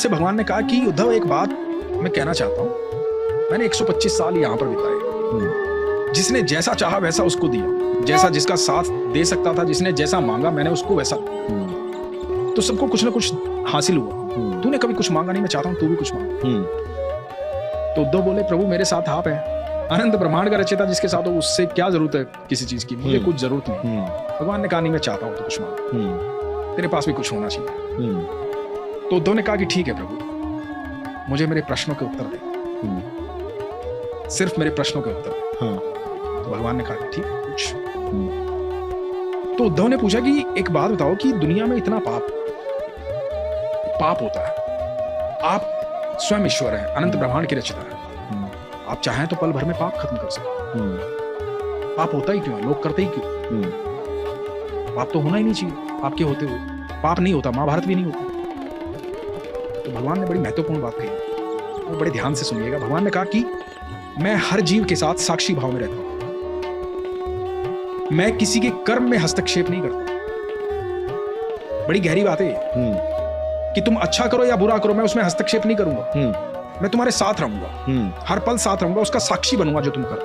से भगवान ने कहा कि उद्धव एक बात मैं कहना चाहता हूँ, मैंने 125 साल यहाँ पर बिताए, जिसने जैसा चाहा वैसा उसको दिया, जैसा जिसका साथ दे सकता था, जिसने जैसा मांगा मैंने उसको वैसा, तो सबको कुछ ना कुछ हासिल हुआ। तूने कभी कुछ मांगा नहीं, मैं चाहता हूँ तू भी कुछ मांग। तो उद्धव बोले प्रभु मेरे साथ आप हैं, अनंत ब्रह्मांड का रचयिता जिसके साथ हो, उससे क्या जरूरत है किसी चीज की, मुझे कुछ जरूरत नहीं। भगवान ने कहा नहीं मैं चाहता हूँ तो कुछ मांग, तेरे पास भी कुछ होना चाहिए। तो उद्धव ने कहा कि ठीक है प्रभु, मुझे मेरे प्रश्नों के उत्तर दे, सिर्फ मेरे प्रश्नों के उत्तर दे। तो भगवान ने कहा ठीक है कुछ। तो उद्धव ने पूछा कि एक बात बताओ कि दुनिया में इतना पाप होता है, आप स्वयं ईश्वर हैं, अनंत ब्रह्मांड की रचयिता है, आप चाहें तो पल भर में पाप खत्म कर सकते। पाप होता ही क्यों है, लोग करते ही क्यों? पाप तो होना ही नहीं चाहिए, पाप के होते हुए पाप नहीं होता, महाभारत भी नहीं होता। तो भगवान ने बड़ी महत्वपूर्ण बात कही, वो बड़े ध्यान से सुनिएगा। भगवान ने कहा कि मैं हर जीव के साथ साक्षी भाव में रहता हूं, मैं किसी के कर्म में हस्तक्षेप नहीं करता। बड़ी गहरी बात है कि तुम अच्छा करो या बुरा करो, मैं उसमें हस्तक्षेप नहीं करूंगा। मैं तुम्हारे साथ रहूंगा, हर पल साथ रहूंगा, उसका साक्षी बनूंगा जो तुम करो,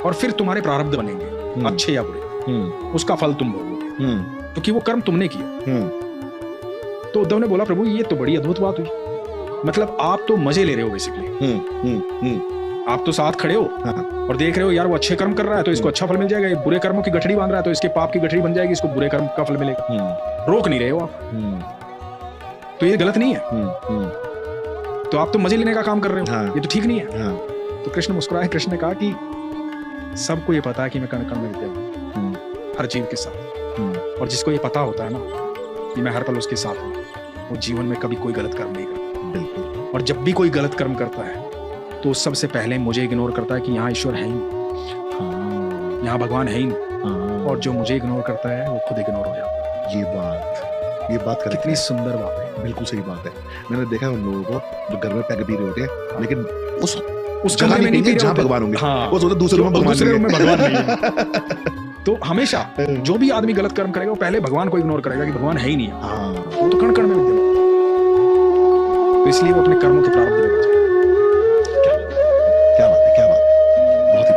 और फिर तुम्हारे प्रारब्ध बनेंगे अच्छे या बुरे, उसका फल तुम भोगोगे, क्योंकि वो कर्म तुमने किया। तो उद्धव ने बोला प्रभु ये तो बड़ी अद्भुत बात हुई, मतलब आप तो मजे ले रहे हो बेसिकली, आप तो साथ खड़े हो और देख रहे हो यार वो अच्छे कर्म कर रहा है तो इसको अच्छा फल मिल जाएगा, ये बुरे कर्मों की गठड़ी बांध रहा है तो इसके पाप की गठड़ी बन जाएगी, इसको बुरे कर्म का फल मिलेगा। रोक नहीं रहे हो आप, तो ये गलत नहीं है, तो आप तो मजे लेने का काम कर रहे हो, ये तो ठीक नहीं है। तो कृष्ण मुस्कुराए, कृष्ण ने कहा कि सबको ये पता है कि मैं कण कण में विद्यमान हूं, हर जीव के साथ, और जिसको ये पता होता है ना कि मैं हर पल उसके साथ हूं, वो जीवन में कभी कोई गलत कर्म नहीं करता। बिल्कुल। और जब भी कोई गलत कर्म करता है तो सबसे पहले मुझे इग्नोर करता है कि यहाँ ईश्वर है ही नहीं, यहाँ भगवान है ही नहीं, और जो मुझे इग्नोर करता है वो खुद इग्नोर हो जाता है। ये बात कितनी सुंदर बात है, बिल्कुल सही बात है। मैंने देखा है उन लोगों को जो घर में पैग पी रहे होते हैं, लेकिन उस कमरे में नहीं पी रहे जहाँ होते, भगवान होंगे, हाँ, वो सोचते दूसरे रूम में भगवान नहीं है। तो हमेशा जो भी आदमी गलत कर्म करेगा वो पहले भगवान को इग्नोर करेगा कि भगवान है ही नहीं, वो तो कण कण में विद्यमान, तो इसलिए वो अपने कर्मों के प्रारब्ध लेगा।